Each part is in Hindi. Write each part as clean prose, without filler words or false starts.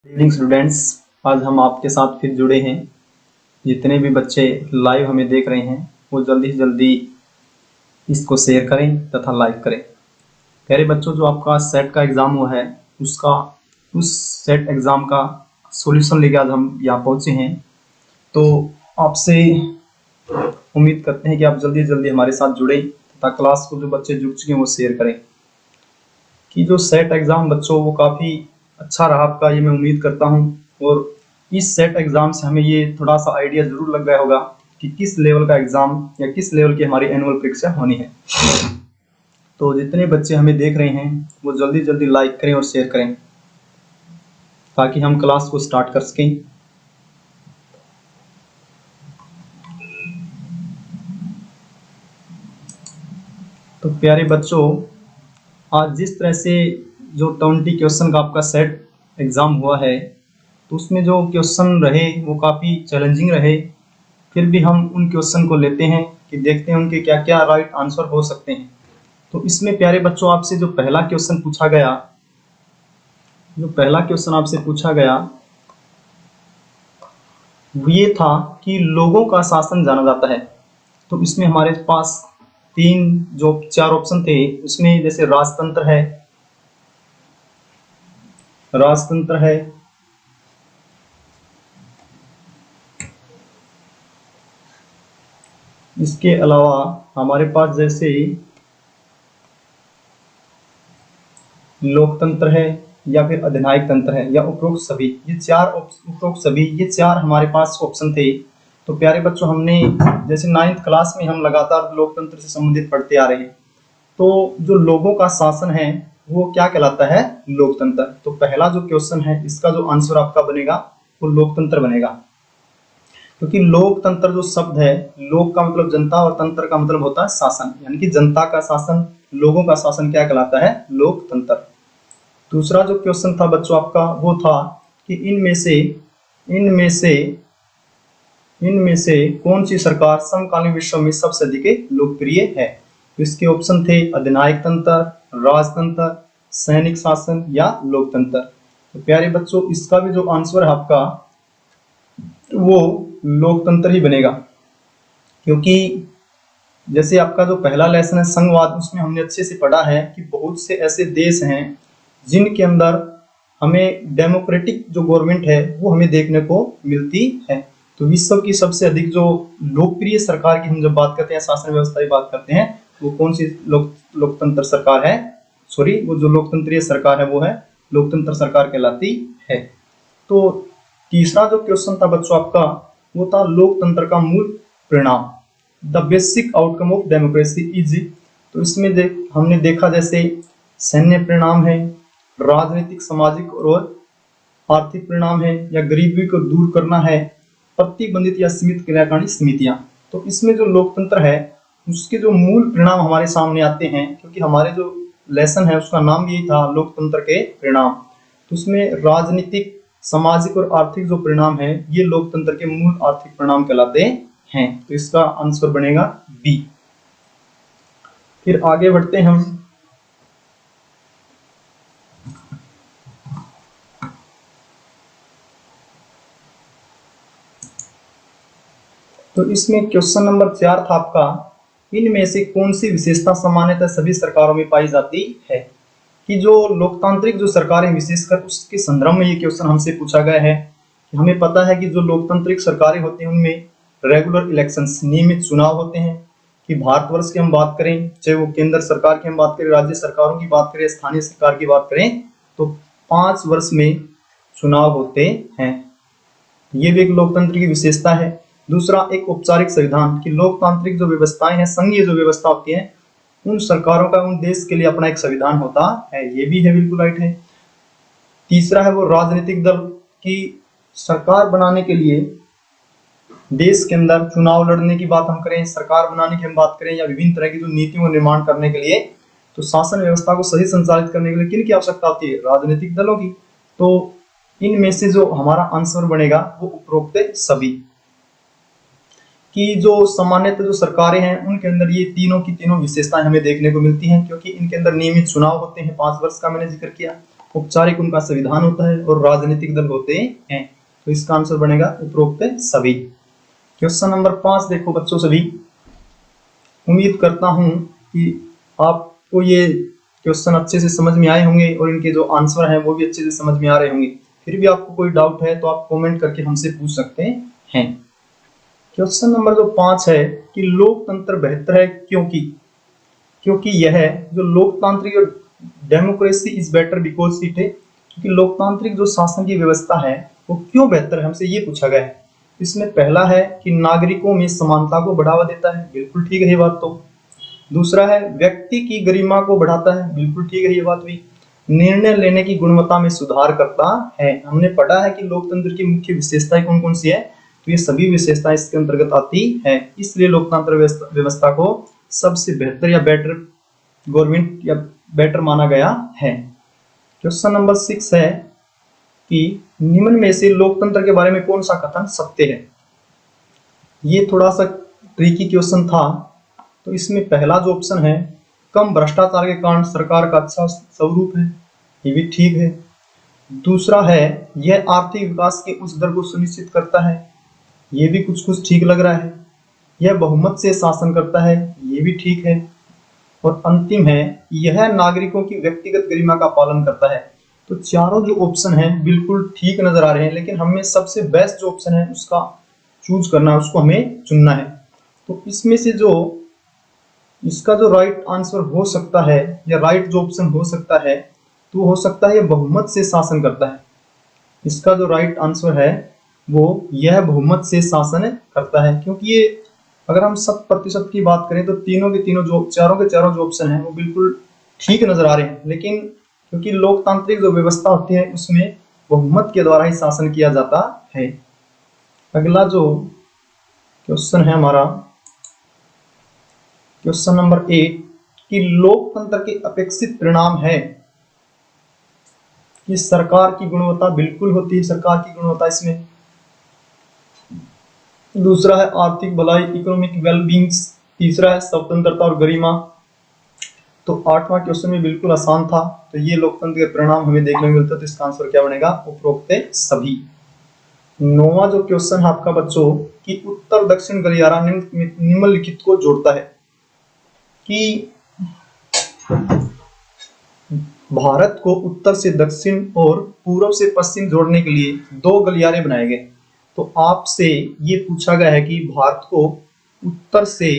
इवनिंग स्टूडेंट्स, आज हम आपके साथ फिर जुड़े हैं। जितने भी बच्चे लाइव हमें देख रहे हैं वो जल्दी से जल्दी इसको शेयर करें तथा लाइक करें। प्यारे बच्चों, जो आपका सेट का एग्ज़ाम हुआ है उस सेट एग्ज़ाम का सॉल्यूशन लेके आज हम यहाँ पहुँचे हैं। तो आपसे उम्मीद करते हैं कि आप जल्दी से जल्दी हमारे साथ जुड़ें तथा क्लास को जो बच्चे जुड़ चुके हैं वो शेयर करें। कि जो सेट एग्ज़ाम बच्चों वो काफ़ी अच्छा रहा आपका, ये मैं उम्मीद करता हूँ। और इस सेट एग्ज़ाम से हमें ये थोड़ा सा आइडिया ज़रूर लग गया होगा कि किस लेवल का एग्ज़ाम या किस लेवल की हमारी एनुअल परीक्षा होनी है। तो जितने बच्चे हमें देख रहे हैं वो जल्दी जल्दी लाइक करें और शेयर करें ताकि हम क्लास को स्टार्ट कर सकें। तो प्यारे बच्चों, आज जिस तरह से जो 20 क्वेश्चन का आपका सेट एग्ज़ाम हुआ है तो उसमें जो क्वेश्चन रहे वो काफ़ी चैलेंजिंग रहे। फिर भी हम उन क्वेश्चन को लेते हैं कि देखते हैं उनके क्या क्या राइट आंसर हो सकते हैं। तो इसमें प्यारे बच्चों आपसे जो पहला क्वेश्चन आपसे पूछा गया वो ये था कि लोगों का शासन जाना जाता है। तो इसमें हमारे पास चार ऑप्शन थे। उसमें जैसे राजतंत्र है, इसके अलावा हमारे पास जैसे लोकतंत्र है या फिर अधिनायक तंत्र है या उपरोक्त सभी। ये चार हमारे पास ऑप्शन थे। तो प्यारे बच्चों, हमने जैसे 9th क्लास में हम लगातार लोकतंत्र से संबंधित पढ़ते आ रहे हैं। तो जो लोगों का शासन है वो क्या कहलाता है? लोकतंत्र। तो पहला जो क्वेश्चन है इसका जो आंसर आपका बनेगा वो लोकतंत्र बनेगा, क्योंकि लोकतंत्र जो शब्द है, लोक का मतलब जनता और तंत्र का मतलब होता है शासन, यानी कि जनता का शासन, लोगों का शासन क्या कहलाता है? लोकतंत्र। दूसरा जो क्वेश्चन था बच्चों आपका वो था कि इनमें से कौन सी सरकार समकालीन विश्व में सबसे अधिक लोकप्रिय है? तो इसके ऑप्शन थे अधिनायक तंत्र, राजतंत्र, सैनिक शासन या लोकतंत्र। तो प्यारे बच्चों, इसका भी जो आंसर है आपका वो लोकतंत्र ही बनेगा, क्योंकि जैसे आपका जो पहला लेसन है संघवाद, उसमें हमने अच्छे से पढ़ा है कि बहुत से ऐसे देश हैं जिनके अंदर हमें डेमोक्रेटिक जो गवर्नमेंट है वो हमें देखने को मिलती है। तो विश्व की सबसे अधिक जो लोकप्रिय सरकार की हम जब बात करते हैं, शासन व्यवस्था की बात करते हैं, वो कौन सी लोकतंत्र सरकार है? वो जो लोकतंत्रीय सरकार है वो है लोकतंत्र सरकार कहलाती है। तो तीसरा जो क्वेश्चन था बच्चों आपका वो था लोकतंत्र का मूल परिणाम, the basic outcome of democracy is. तो इसमें हमने देखा जैसे सैन्य परिणाम है, राजनीतिक, सामाजिक और आर्थिक परिणाम है, या गरीबी को दूर करना है, प्रतिबंधित या सीमित क्रियाकारी समितियां। तो इसमें जो लोकतंत्र है उसके जो मूल परिणाम हमारे सामने आते हैं, क्योंकि हमारे जो लेसन है उसका नाम यही था लोकतंत्र के परिणाम। तो उसमें राजनीतिक, सामाजिक और आर्थिक जो परिणाम है ये लोकतंत्र के मूल आर्थिक परिणाम कहलाते हैं। तो इसका आंसर बनेगा बी। फिर आगे बढ़ते हैं हम। तो इसमें क्वेश्चन नंबर 4 था आपका, इनमें से कौन सी विशेषता सामान्यतः सभी सरकारों में पाई जाती है? कि जो लोकतांत्रिक जो सरकारें विशेषकर उसके संदर्भ में ये क्वेश्चन हमसे पूछा गया है। हमें पता है कि जो लोकतांत्रिक सरकारें होती हैं उनमें रेगुलर इलेक्शंस, नियमित चुनाव होते हैं। कि भारतवर्ष की हम बात करें, चाहे वो केंद्र सरकार की हम बात करें, राज्य सरकारों की बात करें, स्थानीय सरकार की बात करें, तो 5 वर्ष में चुनाव होते हैं। ये भी एक लोकतंत्र की विशेषता है। दूसरा, एक औपचारिक संविधान, की लोकतांत्रिक जो व्यवस्थाएं हैं, संघीय जो व्यवस्था होती है, उन सरकारों का उन देश के लिए अपना एक संविधान होता है। ये भी है, बिल्कुल राइट है। तीसरा है वो राजनीतिक दल, की सरकार बनाने के लिए देश के अंदर चुनाव लड़ने की बात हम करें, सरकार बनाने की हम बात करें, या विभिन्न तरह की जो नीतियों का निर्माण करने के लिए, तो शासन व्यवस्था को सही संचालित करने के लिए किन की आवश्यकता होती है? राजनीतिक दलों की। तो इनमें से जो हमारा आंसर बनेगा वो उपरोक्त सभी। कि जो सामान्यतः जो सरकारें हैं उनके अंदर ये तीनों की तीनों विशेषताएं हमें देखने को मिलती हैं, क्योंकि इनके अंदर नियमित चुनाव होते हैं, 5 वर्ष का मैंने जिक्र किया। औपचारिक उनका संविधान होता है और राजनीतिक दल होते हैं। तो इसका आंसर बनेगा उपरोक्त सभी। क्वेश्चन नंबर 5 देखो बच्चों सभी, उम्मीद करता हूं कि आपको ये क्वेश्चन अच्छे से समझ में आए होंगे और इनके जो आंसर हैं वो भी अच्छे से समझ में आ रहे होंगे। फिर भी आपको कोई डाउट है तो आप कमेंट करके हमसे पूछ सकते हैं। क्वेश्चन नंबर जो 5 है कि लोकतंत्र बेहतर है क्योंकि यह जो लोकतांत्रिक democracy is better because it है, क्योंकि लोकतांत्रिक जो शासन की व्यवस्था है वो क्यों बेहतर है, हमसे ये पूछा गया है। इसमें पहला है कि नागरिकों में समानता को बढ़ावा देता है, बिल्कुल ठीक है ये बात। तो दूसरा है व्यक्ति की गरिमा को बढ़ाता है, बिल्कुल ठीक है ये बात भी। निर्णय लेने की गुणवत्ता में सुधार करता है, हमने पढ़ा है कि लोकतंत्र की मुख्य विशेषताएं कौन कौन सी है, तो ये सभी विशेषताएं इसके अंतर्गत आती है। इसलिए लोकतंत्र व्यवस्था को सबसे बेहतर या बेटर गवर्नमेंट या बेटर माना गया है। क्वेश्चन नंबर 6 है कि निम्न में से लोकतंत्र के बारे में कौन सा कथन सत्य है। ये थोड़ा सा ट्रिकी क्वेश्चन था। तो इसमें पहला जो ऑप्शन है कम भ्रष्टाचार के कारण सरकार का अच्छा स्वरूप है, ये भी ठीक है। दूसरा है यह आर्थिक विकास के उच्च दर को सुनिश्चित करता है, ये भी कुछ कुछ ठीक लग रहा है। यह बहुमत से शासन करता है, ये भी ठीक है। और अंतिम है यह नागरिकों की व्यक्तिगत गरिमा का पालन करता है। तो चारों जो ऑप्शन हैं बिल्कुल ठीक नजर आ रहे हैं, लेकिन हमें सबसे बेस्ट जो ऑप्शन है उसका चूज करना है, उसको हमें चुनना है। तो इसमें से जो इसका जो राइट आंसर हो सकता है या राइट जो ऑप्शन हो सकता है तो हो सकता है यह बहुमत से शासन करता है। इसका जो राइट आंसर है वो यह बहुमत से शासन करता है, क्योंकि ये अगर हम 100% की बात करें तो तीनों के तीनों जो चारों के चारों जो ऑप्शन है वो बिल्कुल ठीक नजर आ रहे हैं, लेकिन क्योंकि लोकतांत्रिक जो व्यवस्था होती है उसमें बहुमत के द्वारा ही शासन किया जाता है। अगला जो क्वेश्चन है हमारा क्वेश्चन नंबर 8 कि लोकतंत्र के अपेक्षित परिणाम है कि सरकार की गुणवत्ता बिल्कुल होती है, सरकार की गुणवत्ता इसमें। दूसरा है आर्थिक भलाई, इकोनॉमिक वेलबींग्स। तीसरा है स्वतंत्रता और गरिमा। तो 8वां क्वेश्चन भी बिल्कुल आसान था, तो ये लोकतंत्र के परिणाम हमें देखने को मिलता है। तो इसका आंसर क्या बनेगा, उपरोक्त सभी। 9वां जो क्वेश्चन है आपका बच्चों कि उत्तर दक्षिण गलियारा निम्नलिखित को जोड़ता है कि भारत को उत्तर से दक्षिण और पूर्व से पश्चिम जोड़ने के लिए 2 गलियारे बनाए गए। तो आपसे ये पूछा गया है कि भारत को उत्तर से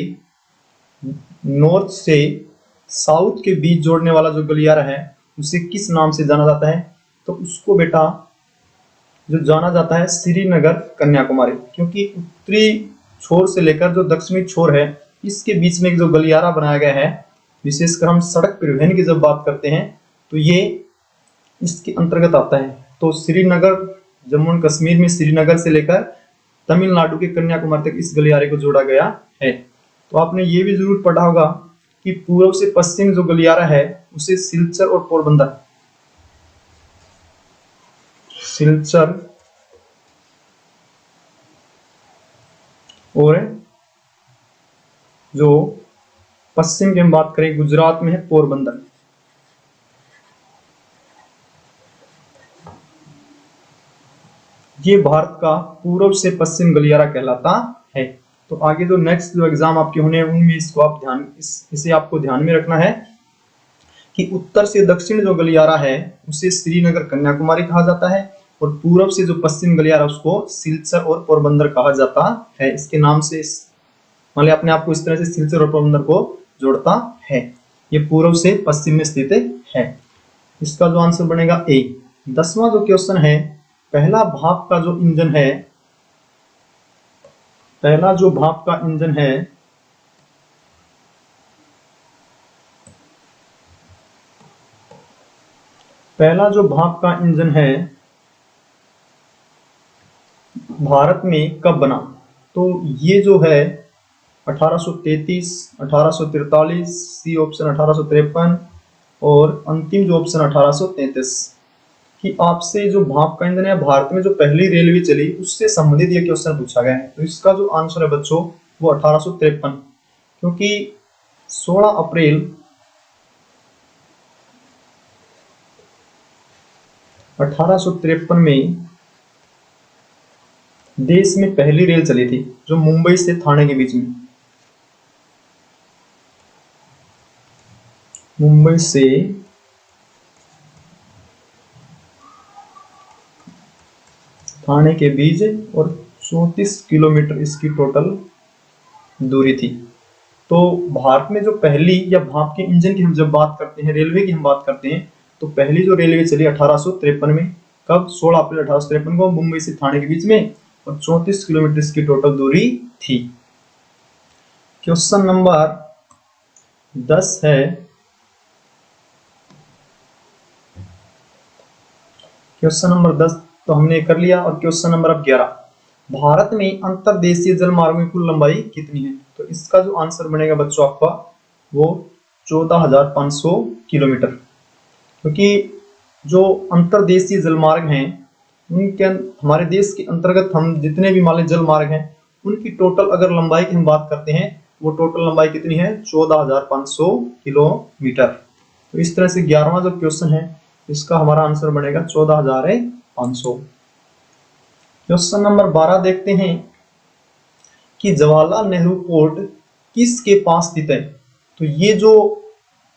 नॉर्थ से साउथ के बीच जोड़ने वाला जो गलियारा है उसे किस नाम से जाना जाता है। तो उसको बेटा जो जाना जाता है श्रीनगर कन्याकुमारी, क्योंकि उत्तरी छोर से लेकर जो दक्षिणी छोर है इसके बीच में एक जो गलियारा बनाया गया है, विशेषकर हम सड़क परिवहन की जब बात करते हैं तो ये इसके अंतर्गत आता है। तो श्रीनगर, जम्मू एंड कश्मीर में श्रीनगर से लेकर तमिलनाडु के कन्याकुमारी तक इस गलियारे को जोड़ा गया है। तो आपने ये भी जरूर पढ़ा होगा कि पूर्व से पश्चिम जो गलियारा है उसे सिलचर और पोरबंदर, सिलचर और जो पश्चिम की हम बात करें गुजरात में है पोरबंदर। ये भारत का पूर्व से पश्चिम गलियारा कहलाता है। तो आगे जो नेक्स्ट जो एग्जाम आपके होने हैं उनमें इसको आप इसे आपको ध्यान में रखना है कि उत्तर से दक्षिण जो गलियारा है उसे श्रीनगर कन्याकुमारी कहा जाता है और पूर्व से जो पश्चिम गलियारा उसको सिलचर और पोरबंदर कहा जाता है। इसके नाम से मान लिया अपने आप को इस तरह से सिलचर और पोरबंदर को जोड़ता है। ये पूर्व से पश्चिम में स्थित है। इसका जो आंसर बनेगा ए। 10वां जो क्वेश्चन है पहला भाप का जो इंजन है, पहला जो भाप का इंजन है पहला जो भाप का इंजन है भारत में कब बना। तो ये जो है 1833, 1843, सी ऑप्शन 1853 और अंतिम जो ऑप्शन 1833 कि आपसे जो भाप का इंजन है भारत में जो पहली रेलवे चली उससे संबंधित ये क्वेश्चन पूछा गया है। तो इसका जो आंसर है बच्चों वो 1853, क्योंकि 16 अप्रैल 1853 में देश में पहली रेल चली थी जो मुंबई से ठाणे के बीच में, मुंबई से ठाणे के बीच, और 34 किलोमीटर इसकी टोटल दूरी थी। तो भारत में जो पहली, या भाप के इंजन की हम जब बात करते हैं, रेलवे की हम बात करते हैं, तो पहली जो रेलवे चली 1853 में, कब? 16 अप्रैल 1853 को, मुंबई से ठाणे के बीच में, और 34 किलोमीटर इसकी टोटल दूरी थी। क्वेश्चन नंबर 10 है, क्वेश्चन नंबर 10 तो हमने कर लिया। और क्वेश्चन नंबर अब 11, भारत में अंतरदेशीय जल मार्गों की कुल लंबाई कितनी है? तो इसका जो आंसर बनेगा बच्चों आपका वो 14,500 किलोमीटर, क्योंकि जो अंतरदेशीय जल मार्ग हैं उनके हमारे देश के अंतर्गत हम जितने भी मान लीजिए जल मार्ग हैं उनकी टोटल अगर लंबाई की हम बात करते हैं, वो टोटल लंबाई कितनी है? 14,500 किलोमीटर। तो इस तरह से 11वां जो क्वेश्चन है इसका हमारा आंसर बनेगा 14,500। क्वेश्चन नंबर 12 देखते हैं कि जवाहरलाल नेहरू पोर्ट किसके पास स्थित है? तो ये जो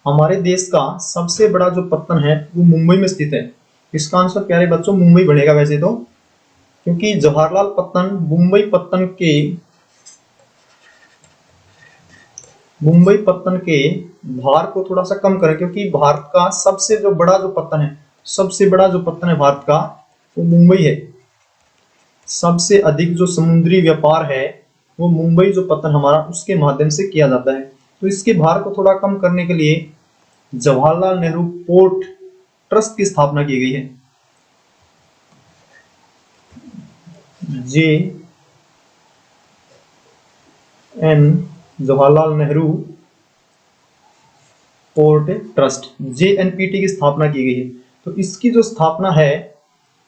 हमारे देश का सबसे बड़ा जो पत्तन है वो मुंबई में स्थित है। इसका आंसर प्यारे बच्चों मुंबई बनेगा वैसे तो, क्योंकि जवाहरलाल पत्तन मुंबई पत्तन के भार को थोड़ा सा कम करें, क्योंकि भारत का सबसे जो बड़ा जो पत्तन है, सबसे बड़ा जो पत्तन है भारत का वो मुंबई है। सबसे अधिक जो समुद्री व्यापार है वो मुंबई जो पत्तन हमारा उसके माध्यम से किया जाता है। तो इसके भार को थोड़ा कम करने के लिए जवाहरलाल नेहरू पोर्ट ट्रस्ट की स्थापना की गई है। Jawaharlal Nehru port trust, JNPT की स्थापना की गई है। तो इसकी जो स्थापना है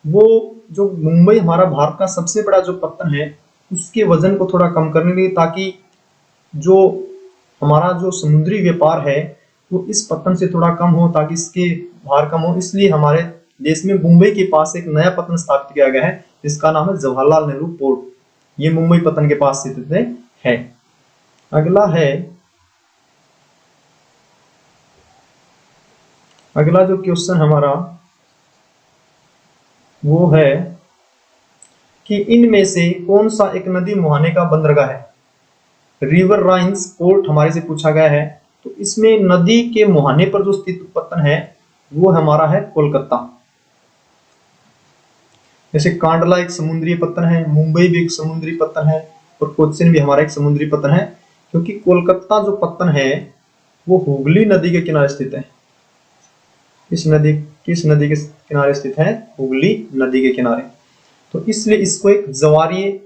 वो जो मुंबई हमारा भारत का सबसे बड़ा जो पत्तन है उसके वजन को थोड़ा कम करने के लिए, ताकि जो हमारा जो समुद्री व्यापार है वो इस पत्तन से थोड़ा कम हो, ताकि इसके भार कम हो। इसलिए हमारे देश में मुंबई के पास एक नया पत्तन स्थापित किया गया है जिसका नाम है जवाहरलाल नेहरू पोर्ट। ये मुंबई पत्तन के पास स्थित है। अगला जो क्वेश्चन हमारा वो है कि इनमें से कौन सा एक नदी मुहाने का बंदरगाह है? रिवर राइन्स पोर्ट हमारे से पूछा गया है। तो इसमें नदी के मुहाने पर जो स्थित पत्तन है वो हमारा है कोलकाता। जैसे कांडला एक समुद्री पत्तन है, मुंबई भी एक समुद्री पत्तन है, और कोच्चिन भी हमारा एक समुद्री पत्तन है, क्योंकि कोलकाता जो पत्तन है वो हुगली नदी के किनारे स्थित है। किस नदी के किनारे स्थित है? हुगली नदी के किनारे। तो इसलिए इसको एक ज्वारीय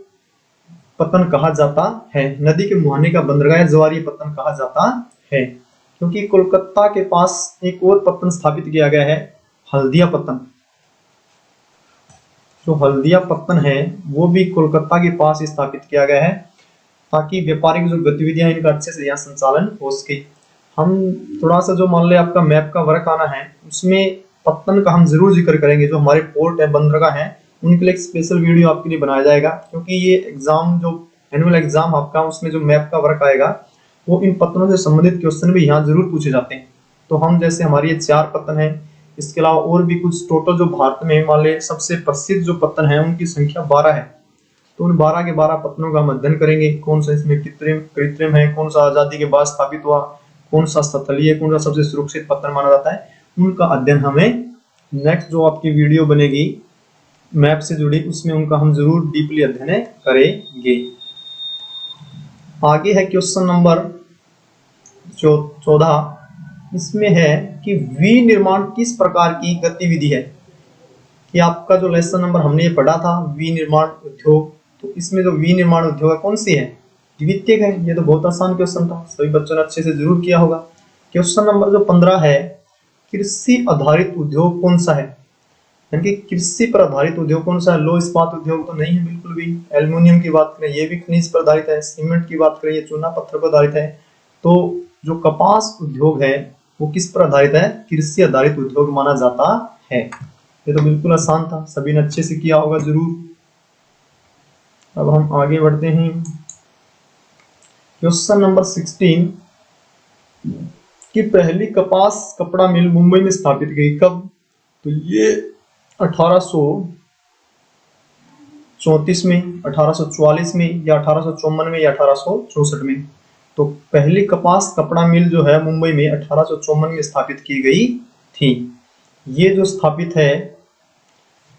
पत्तन कहा जाता है। नदी के मुहाने का बंदरगाह ज्वारीय पत्तन कहा जाता है, क्योंकि कोलकाता के पास एक और पत्तन स्थापित किया गया है, हल्दिया पत्तन। जो हल्दिया पत्तन है वो भी कोलकाता के पास स्थापित किया गया है, ताकि व्यापारिक जो गतिविधियां इनका अच्छे से यहाँ संचालन हो सके। हम थोड़ा सा जो मान ले आपका मैप का वर्क आना है उसमें पत्तन का हम जरूर जिक्र करेंगे। जो हमारे पोर्ट है, बंदरगाह है, उनके लिए एक स्पेशल वीडियो आपके लिए बनाया जाएगा, क्योंकि ये एग्जाम जो एनुअल एग्जाम आपका उसमें जो मैप का वर्क आएगा वो इन पत्तनों से संबंधित क्वेश्चन भी यहाँ जरूर पूछे जाते हैं। तो हम जैसे हमारी ये 4 पत्तन है, इसके अलावा और भी कुछ टोटल जो भारत में मान ले सबसे प्रसिद्ध जो पत्तन है उनकी संख्या 12 है। तो उन 12 के 12 पत्तनों का हम अध्ययन करेंगे, कौन सा इसमें कृत्रिम है, कौन सा आजादी के बाद स्थापित हुआ, कौन सा स्थलीय, कौन सा सबसे सुरक्षित पत्तन माना जाता है। उनका अध्ययन हमें नेक्स्ट जो आपकी वीडियो बनेगी मैप से जुड़ी उसमें उनका हम जरूर डीपली अध्ययन करेंगे। आगे है क्वेश्चन नंबर 14। इसमें है कि विनिर्माण किस प्रकार की गतिविधि है? ये आपका जो लेसन नंबर हमने ये पढ़ा था विनिर्माण उद्योग, तो इसमें जो विनिर्माण उद्योग है कौन सी है? द्वितीयक है। ये तो बहुत आसान क्वेश्चन था, सभी बच्चों ने अच्छे से जरूर किया होगा। क्वेश्चन नंबर जो 15 है, कृषि आधारित उद्योग कौन सा है? यानी कि कृषि पर आधारित उद्योग कौन सा है? लो इस्पात उद्योग तो नहीं है बिल्कुल भी। एल्युमिनियम की बात करें ये भी खनिज पर आधारित है। सीमेंट की बात करें ये चूना पत्थर पर आधारित है। तो जो कपास उद्योग है वो किस पर आधारित है? कृषि आधारित उद्योग माना जाता है। ये तो बिल्कुल आसान था, सभी ने अच्छे से किया होगा जरूर। अब हम आगे बढ़ते हैं। क्वेश्चन नंबर 16 कि पहली कपास कपड़ा मिल मुंबई में स्थापित की कब? तो ये 1834 में, 1844 में, या 1854 में, या 1864 में। तो पहली कपास कपड़ा मिल जो है मुंबई में 1854 में स्थापित की गई थी। ये जो स्थापित है,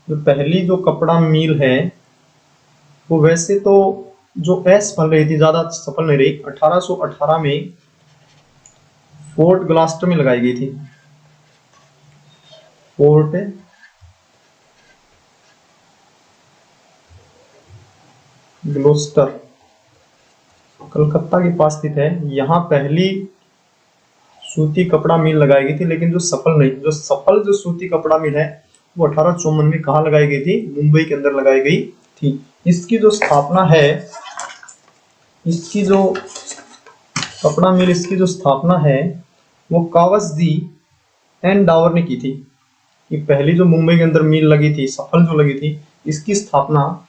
जो पहली जो कपड़ा मिल है, वो वैसे तो जो असफल रही थी, ज्यादा सफल नहीं रही। 1818 में फोर्ट ग्लास्टर में लगाई गई थी। फोर्ट ग्लोस्टर कलकत्ता के पास स्थित है। यहाँ पहली सूती कपड़ा मिल लगाई गई थी, लेकिन जो सफल जो सूती कपड़ा मिल है वो 1854 में कहाँ लगाई गई थी? मुंबई के अंदर लगाई गई थी। इसकी जो स्थापना है, इसकी जो कपड़ा मिल, इसकी जो स्थापना है वो कावसजी एंड डावर ने की थी। कि पहली जो मुंबई के अंदर मिल लगी थी, सफल जो लगी थी, इसकी स्थापना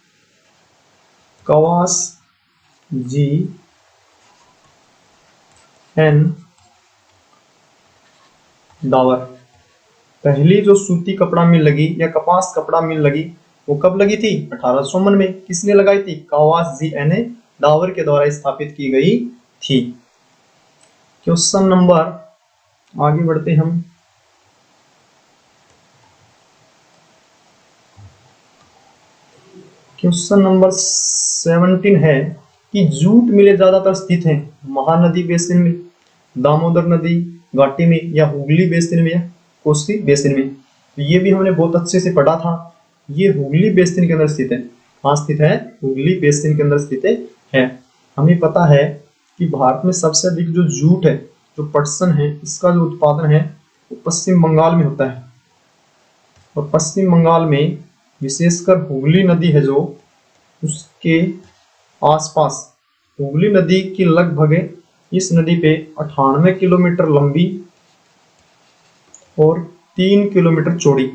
कावसजी एंड डावर। पहली जो सूती कपड़ा मिल लगी या कपास कपड़ा मिल लगी वो कब लगी थी? 1854 में। किसने लगाई थी? कावासजी एंड डावर के द्वारा स्थापित की गई थी। क्वेश्चन नंबर, आगे बढ़ते हम। क्वेश्चन नंबर 17 है कि जूट मिलें ज्यादातर स्थित हैं महानदी बेसिन में, दामोदर नदी घाटी में, या हुगली बेसिन में, या कोसी बेसिन में। तो ये भी हमने बहुत अच्छे से पढ़ा था। ये हुगली बेसिन के अंदर स्थित है। कहाँ स्थित है? हुगली बेसिन के अंदर स्थित है। हमें पता है कि भारत में सबसे अधिक जो जूट है, जो पटसन है, इसका जो उत्पादन है वो पश्चिम बंगाल में होता है। और पश्चिम बंगाल में विशेषकर हुगली नदी है जो, उसके आसपास, हुगली नदी की लगभग, इस नदी पे 98 किलोमीटर लंबी और 3 किलोमीटर चौड़ी,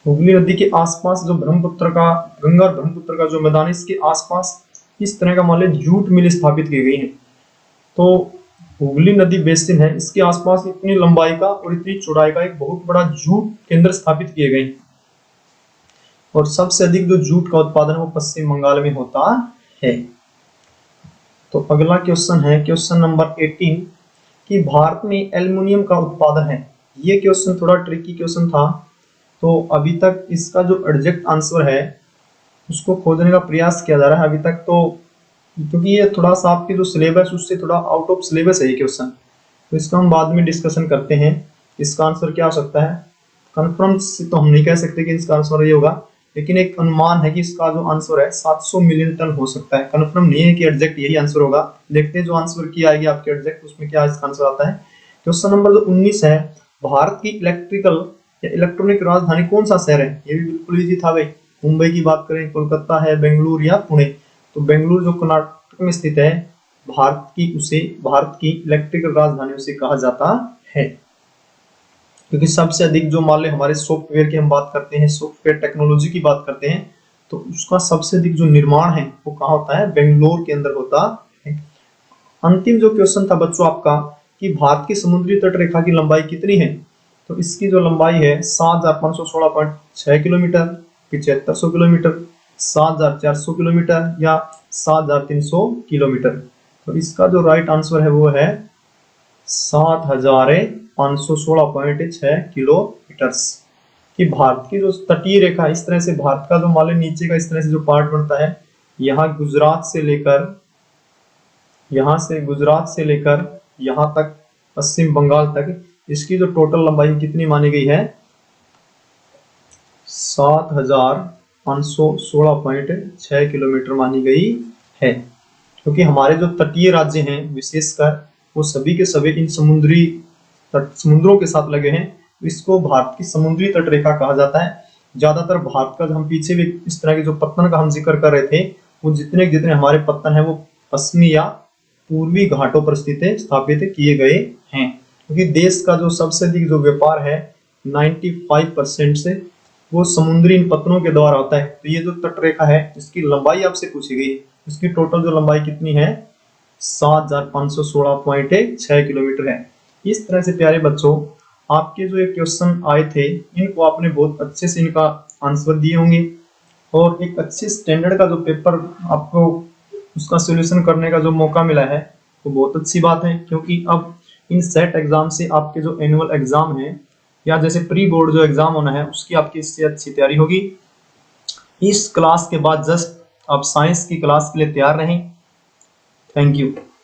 हुगली नदी के आसपास जो ब्रह्मपुत्र का, गंगा और ब्रह्मपुत्र का जो मैदान, इसके आसपास इस तरह का मान लीजिए जूट मिल स्थापित की गई है। तो हुगली नदी बेसिन है, इसके आसपास इतनी लंबाई का और इतनी चौड़ाई का एक बहुत बड़ा जूट केंद्र स्थापित किए गए। और सबसे अधिक जो जूट का उत्पादन है वो पश्चिम बंगाल में होता है। तो अगला क्वेश्चन है क्वेश्चन नंबर 18 कि भारत में एल्युमिनियम का उत्पादन है। ये क्वेश्चन थोड़ा ट्रिकी क्वेश्चन था, तो अभी तक इसका जो एग्जैक्ट आंसर है उसको खोजने का प्रयास किया जा रहा है अभी तक। तो क्योंकि ये थोड़ा सा आपके जो सिलेबस उससे थोड़ा आउट ऑफ सिलेबस है ये क्वेश्चन, तो इसका हम बाद में डिस्कशन करते हैं। इसका आंसर क्या हो सकता है? कन्फर्म तो हम नहीं कह सकते कि इसका आंसर ये होगा, लेकिन एक अनुमान है कि इसका जो आंसर है 700 मिलियन टन हो सकता है। कन्फर्म नहीं है कि एग्जैक्ट यही आंसर होगा। देखते हैं जो आंसर की आएगी आपके एग्जैक्ट, उसमें क्या इसका आंसर आता है। क्वेश्चन नंबर जो 19 है, भारत की इलेक्ट्रिकल या इलेक्ट्रॉनिक राजधानी कौन सा शहर है? ये भी बिल्कुल इजी था भाई। मुंबई की बात करें, कोलकाता है, बेंगलुरु या पुणे। तो बेंगलुरु जो कर्नाटक में स्थित है, भारत की इलेक्ट्रिकल राजधानी उसे कहा जाता है। क्योंकि सबसे अधिक जो मान ले हमारे सॉफ्टवेयर की हम बात करते हैं, सॉफ्टवेयर टेक्नोलॉजी की बात करते हैं, तो उसका सबसे अधिक जो निर्माण है वो कहाँ होता है? बेंगलोर के अंदर होता है। अंतिम जो क्वेश्चन था बच्चों आपका कि भारत की समुद्री तट रेखा की लंबाई कितनी है? तो इसकी जो लंबाई है 7516.6 किलोमीटर, 7500 किलोमीटर, 7400 किलोमीटर, या 7300 किलोमीटर। तो इसका जो राइट आंसर है वो है 7516.6 किलोमीटर। कि भारत की जो तटीय रेखा, इस तरह से भारत का जो मान लीजिए नीचे का इस तरह से जो पार्ट बनता है, यहाँ गुजरात से लेकर यहाँ तक पश्चिम बंगाल तक, इसकी जो टोटल लंबाई कितनी मानी गई है? 7516.6 किलोमीटर मानी गई है। क्योंकि हमारे जो तटीय राज्य हैं विशेषकर, वो सभी के सभी इन समुद्रों के साथ लगे हैं। इसको भारत की समुद्री तट रेखा कहा जाता है। ज्यादातर भारत का, हम पीछे भी इस तरह के जो पत्तन का हम जिक्र कर रहे थे, वो जितने जितने हमारे पत्तन है वो पश्चिमी या पूर्वी घाटों पर स्थापित किए गए हैं। क्योंकि देश का जो सबसे अधिक जो व्यापार है 95% से वो समुद्री इन पत्तनों के द्वारा होता है। तो ये जो तटरेखा है इसकी लंबाई आपसे पूछी गई, इसकी टोटल जो लंबाई कितनी है 7516.6 किलोमीटर है। इस तरह से प्यारे बच्चों आपके जो एक क्वेश्चन आए थे इनको आपने बहुत अच्छे से इनका आंसर दिए होंगे और एक अच्छे स्टैंडर्ड का जो पेपर आपको उसका सॉल्यूशन करने का जो मौका मिला है वो बहुत अच्छी बात है, क्योंकि अब इन सेट एग्जाम से आपके जो एनुअल एग्जाम है या जैसे प्री बोर्ड जो एग्जाम होना है उसकी आपकी इससे अच्छी तैयारी होगी। इस क्लास के बाद जस्ट आप साइंस की क्लास के लिए तैयार रहें। Thank you.